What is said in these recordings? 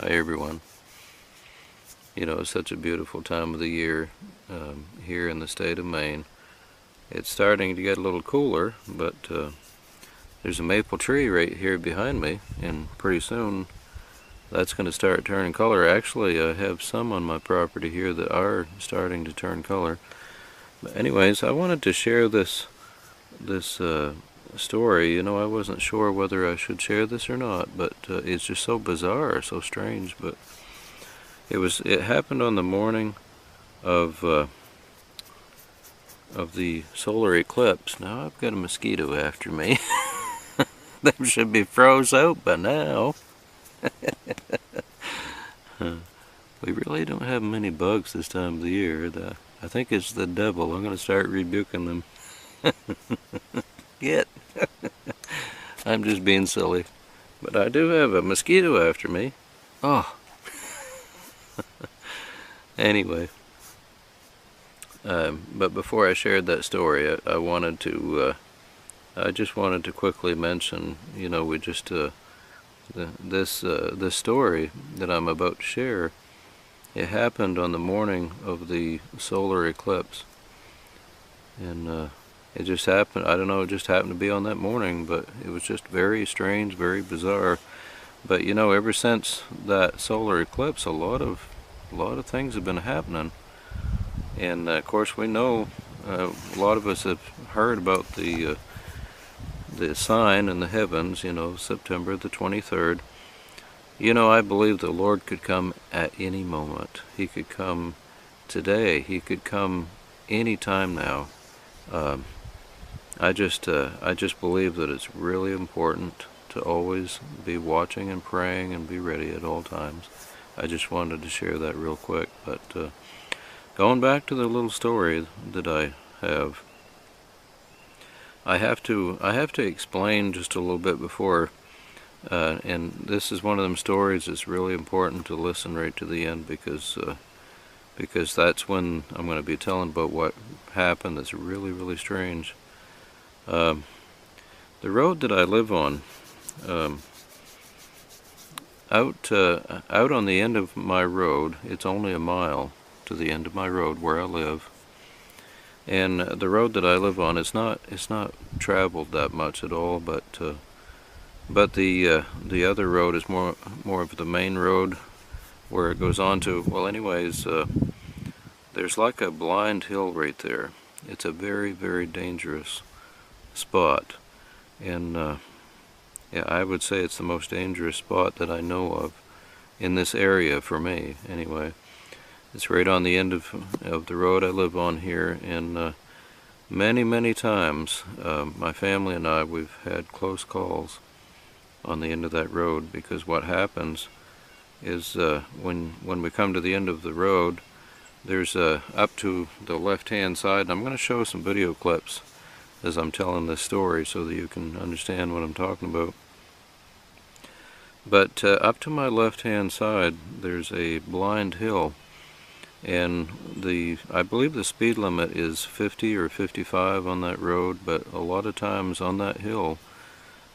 Hi everyone. You know, it's such a beautiful time of the year here in the state of Maine. It's starting to get a little cooler, but there's a maple tree right here behind me, and pretty soon that's going to start turning color. Actually, I have some on my property here that are starting to turn color. But anyways, I wanted to share this story. You know, I wasn't sure whether I should share this or not, but it's just so bizarre, so strange. But it happened on the morning of the solar eclipse. Now I've got a mosquito after me. They should be froze out by now. We really don't have many bugs this time of the year. I think it's the devil. I'm going to start rebuking them. Get. I'm just being silly. But I do have a mosquito after me. Oh. Anyway. But before I shared that story, I just wanted to quickly mention, you know, this story that I'm about to share. It happened on the morning of the solar eclipse, and it just happened. I don't know, it just happened to be on that morning, but it was just very strange, very bizarre. But you know, ever since that solar eclipse, a lot of things have been happening. And of course, we know a lot of us have heard about the sign in the heavens. You know, September the 23rd. You know, I believe the Lord could come at any moment. He could come today. He could come any time now. I just believe that it's really important to always be watching and praying and be ready at all times. I just wanted to share that real quick, but. Going back to the little story that I have to explain just a little bit before, and this is one of them stories that's really important to listen right to the end, because that's when I'm going to be telling about what happened that's really, really strange. The road that I live on, out on the end of my road, it's only a mile to the end of my road where I live, and the road that I live on, it's not traveled that much at all, but the other road is more of the main road where it goes on to. Well, anyways, there's like a blind hill right there. It's a very, very dangerous spot, and yeah, I would say it's the most dangerous spot that I know of in this area for me, anyway. It's right on the end of the road I live on here, and many times my family and I, we've had close calls on the end of that road, because what happens is when we come to the end of the road, there's up to the left-hand side, and I'm going to show some video clips as I'm telling this story so that you can understand what I'm talking about. But up to my left-hand side, there's a blind hill. And I believe the speed limit is 50 or 55 on that road, but a lot of times on that hill,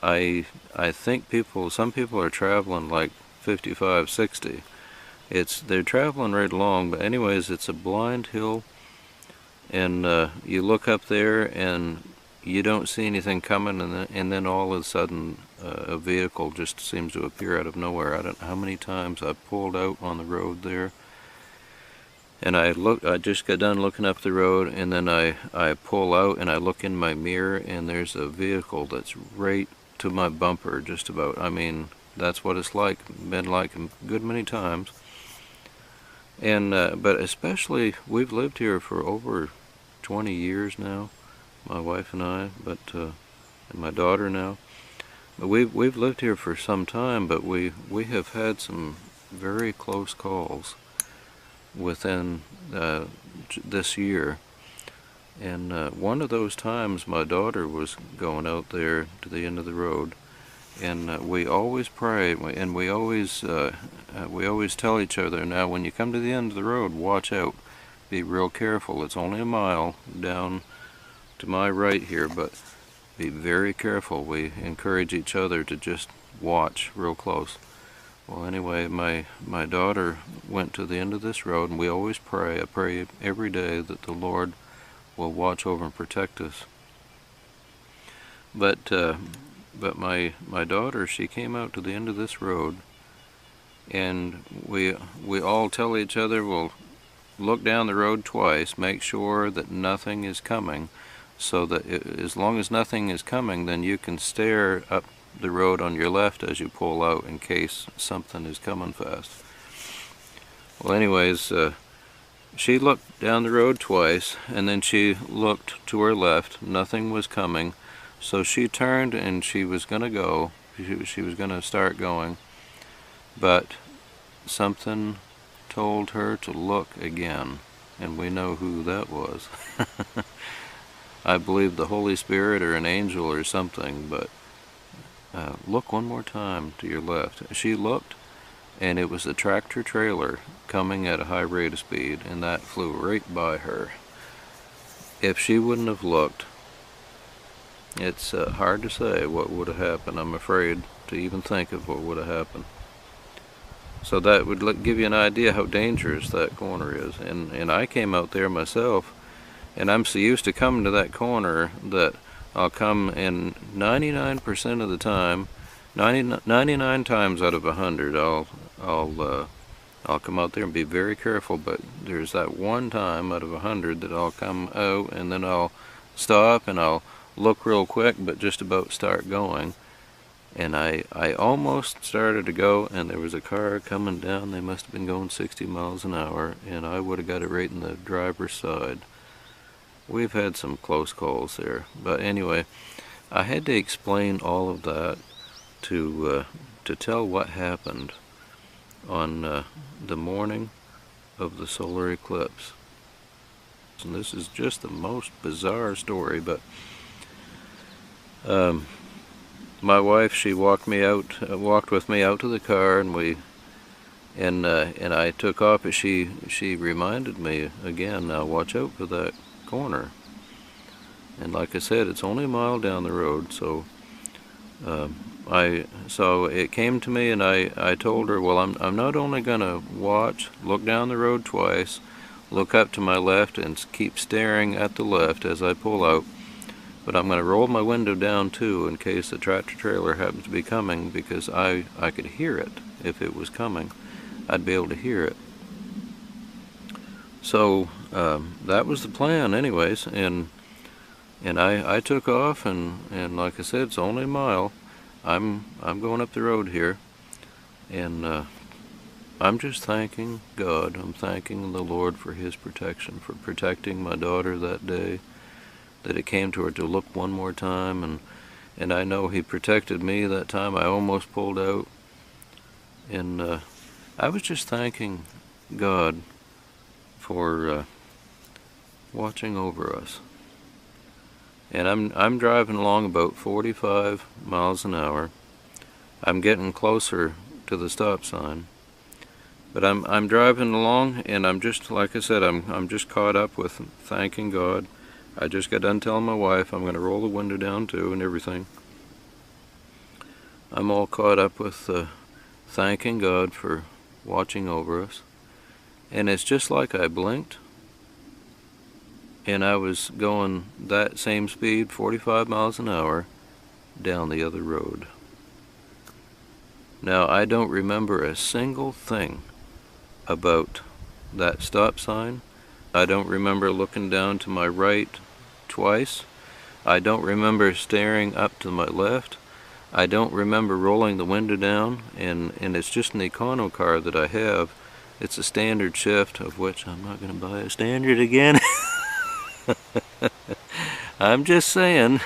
I think some people are traveling like 55, 60. They're traveling right along, but anyways, it's a blind hill, and you look up there and you don't see anything coming, and then all of a sudden a vehicle just seems to appear out of nowhere. I don't know how many times I pulled out on the road there. And I just got done looking up the road, and then I pull out and I look in my mirror, and there's a vehicle that's right to my bumper, just about. I mean, that's what it's like, been like a good many times. And but especially, we've lived here for over 20 years now, my wife and I, and my daughter now. But we've lived here for some time, but we have had some very close calls within this year, and one of those times my daughter was going out there to the end of the road, and we always pray, and we always tell each other, now when you come to the end of the road, watch out, be real careful. It's only a mile down to my right here, but be very careful. We encourage each other to just watch real close. Well, anyway, my daughter went to the end of this road, and we always pray. I pray every day that the Lord will watch over and protect us. But my daughter, she came out to the end of this road, and we all tell each other, we'll look down the road twice, make sure that nothing is coming, so that as long as nothing is coming, then you can stare up the road on your left as you pull out in case something is coming fast. Well, anyways, she looked down the road twice, and then she looked to her left. Nothing was coming, so she turned and she was going to go. She was going to start going, but something told her to look again, and we know who that was. I believe the Holy Spirit or an angel or something, but look one more time to your left. She looked, and it was a tractor trailer coming at a high rate of speed, and that flew right by her. If she wouldn't have looked, it's hard to say what would have happened. I'm afraid to even think of what would have happened. So that would give you an idea how dangerous that corner is. And I came out there myself, and I'm so used to coming to that corner that I'll come, and 99% of the time, 99 times out of 100, I'll come out there and be very careful. But there's that one time out of 100 that I'll come out, and then I'll stop and I'll look real quick, but just about start going. And I almost started to go, and there was a car coming down. They must have been going 60 miles an hour, and I would have got it right in the driver's side. We've had some close calls there. But anyway, I had to explain all of that to tell what happened on the morning of the solar eclipse. And this is just the most bizarre story, but my wife, she walked with me out to the car, and I took off. But she reminded me again, now watch out for that corner. And like I said, it's only a mile down the road. So so it came to me, and I told her, well, I'm not only gonna look down the road twice, look up to my left, and keep staring at the left as I pull out, but I'm going to roll my window down too in case the tractor trailer happens to be coming, because I could hear it. If it was coming, I'd be able to hear it. So that was the plan anyways, and I took off, and like I said, it's only a mile. I'm going up the road here, and I'm just thanking God. I'm thanking the Lord for His protection, for protecting my daughter that day, that it came to her to look one more time, and I know He protected me that time. I almost pulled out, and I was just thanking God for watching over us. And I'm driving along about 45 miles an hour. I'm getting closer to the stop sign, but I'm driving along, and I'm just, like I said, I'm just caught up with thanking God. I just got done telling my wife I'm going to roll the window down too and everything. I'm all caught up with thanking God for watching over us. And it's just like I blinked, and I was going that same speed, 45 miles an hour, down the other road. Now, I don't remember a single thing about that stop sign. I don't remember looking down to my right twice. I don't remember staring up to my left. I don't remember rolling the window down, and it's just an econo car that I have. It's a standard shift, of which I'm not going to buy a standard again. I'm just saying,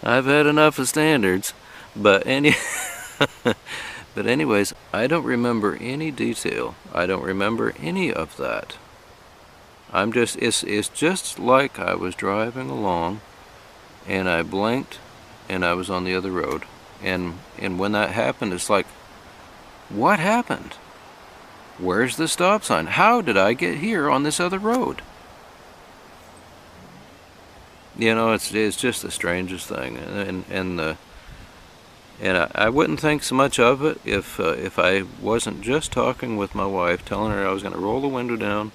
I've had enough of standards. But anyways, I don't remember any detail. I don't remember any of that. It's just like I was driving along, and I blinked, and I was on the other road. And when that happened, it's like, what happened? Where's the stop sign? How did I get here on this other road? You know, it's just the strangest thing. And And I wouldn't think so much of it if I wasn't just talking with my wife, telling her I was going to roll the window down,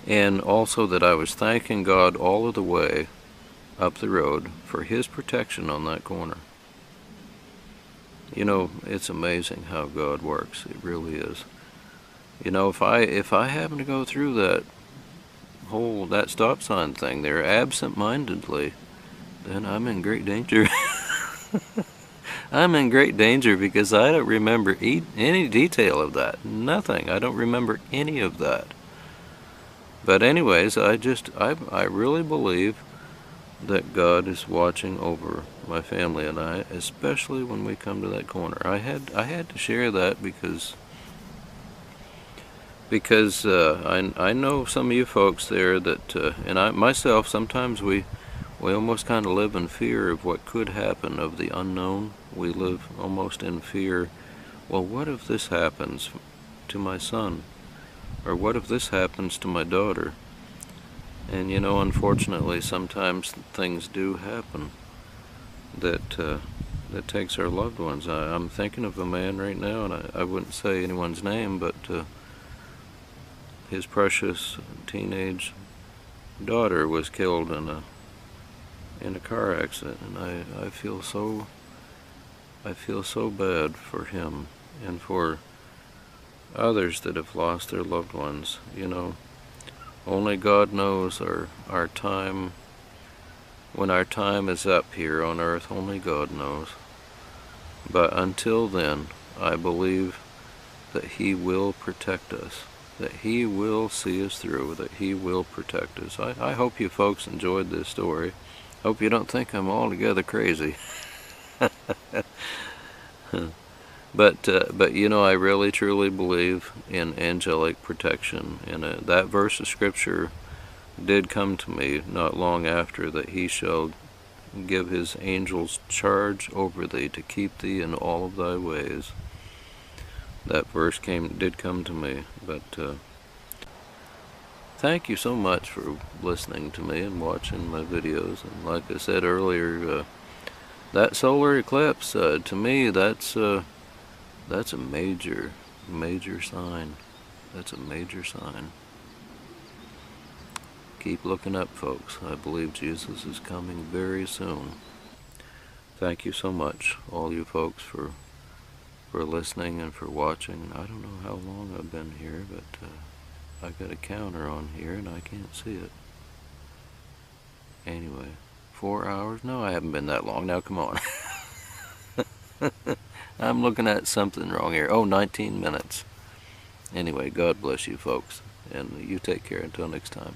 and also that I was thanking God all of the way up the road for His protection on that corner. You know, it's amazing how God works. It really is. You know, if I happen to go through that stop sign thing there absent-mindedly, then I'm in great danger. I'm in great danger because I don't remember any detail of that. Nothing. I don't remember any of that. But anyways, I really believe that God is watching over my family and I, especially when we come to that corner. I had to share that because I know some of you folks there that and I myself, sometimes we almost kind of live in fear of what could happen, of the unknown. We live almost in fear. Well, what if this happens to my son? Or what if this happens to my daughter? And you know, unfortunately, sometimes things do happen that takes our loved ones. I'm thinking of a man right now, and I wouldn't say anyone's name, but his precious teenage daughter was killed in a car accident, and I feel so bad for him and for others that have lost their loved ones. You know, only God knows our time. When our time is up here on earth, only God knows. But until then, I believe that He will protect us, that He will see us through, that He will protect us. I hope you folks enjoyed this story. Hope you don't think I'm altogether crazy. But you know, I really truly believe in angelic protection, and that verse of Scripture did come to me not long after, that He shall give His angels charge over thee to keep thee in all of thy ways. That verse did come to me. But thank you so much for listening to me and watching my videos. And like I said earlier, that solar eclipse, to me, that's a major sign. That's a major sign. Keep looking up, folks. I believe Jesus is coming very soon. Thank you so much, all you folks, for listening and for watching. I don't know how long I've been here, but I've got a counter on here and I can't see it. Anyway, 4 hours? No, I haven't been that long. Now, come on. I'm looking at something wrong here. Oh, 19 minutes. Anyway, God bless you folks, and you take care until next time.